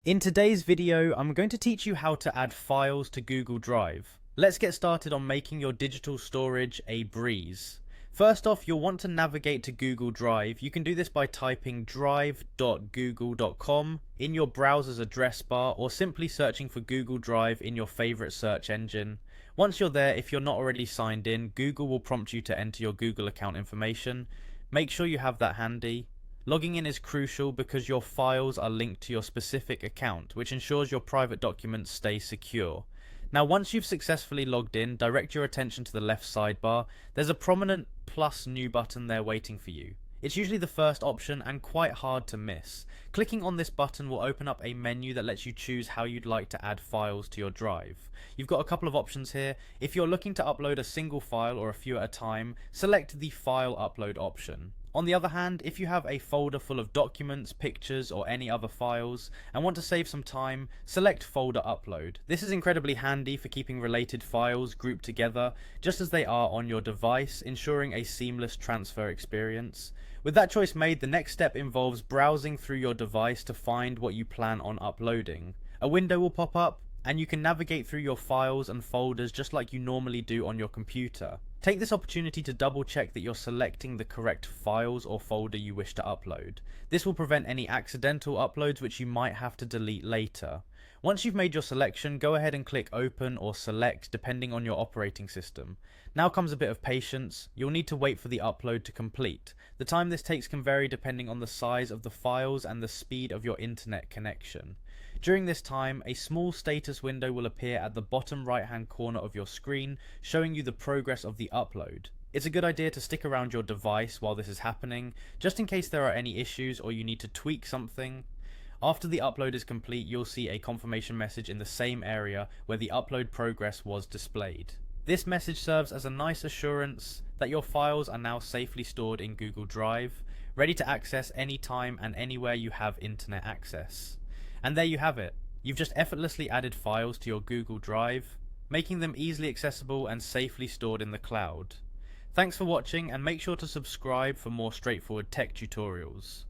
In today's video, I'm going to teach you how to add files to Google Drive. Let's get started on making your digital storage a breeze. First off, you'll want to navigate to Google Drive. You can do this by typing drive.google.com in your browser's address bar or simply searching for Google Drive in your favorite search engine. Once you're there, if you're not already signed in, Google will prompt you to enter your Google account information. Make sure you have that handy. Logging in is crucial because your files are linked to your specific account, which ensures your private documents stay secure. Now, once you've successfully logged in, direct your attention to the left sidebar. There's a prominent plus new button there waiting for you. It's usually the first option and quite hard to miss. Clicking on this button will open up a menu that lets you choose how you'd like to add files to your drive. You've got a couple of options here. If you're looking to upload a single file or a few at a time, select the file upload option. On the other hand, if you have a folder full of documents, pictures, or any other files, and want to save some time, select folder upload. This is incredibly handy for keeping related files grouped together, just as they are on your device, ensuring a seamless transfer experience. With that choice made, the next step involves browsing through your device to find what you plan on uploading. A window will pop up, and you can navigate through your files and folders just like you normally do on your computer. Take this opportunity to double check that you're selecting the correct files or folder you wish to upload. This will prevent any accidental uploads which you might have to delete later. Once you've made your selection, go ahead and click open or select depending on your operating system. Now comes a bit of patience. You'll need to wait for the upload to complete. The time this takes can vary depending on the size of the files and the speed of your internet connection. During this time, a small status window will appear at the bottom right hand corner of your screen, showing you the progress of the upload. It's a good idea to stick around your device while this is happening, just in case there are any issues or you need to tweak something. After the upload is complete, you'll see a confirmation message in the same area where the upload progress was displayed. This message serves as a nice assurance that your files are now safely stored in Google Drive, ready to access anytime and anywhere you have internet access. And there you have it. You've just effortlessly added files to your Google Drive, making them easily accessible and safely stored in the cloud. Thanks for watching, and make sure to subscribe for more straightforward tech tutorials.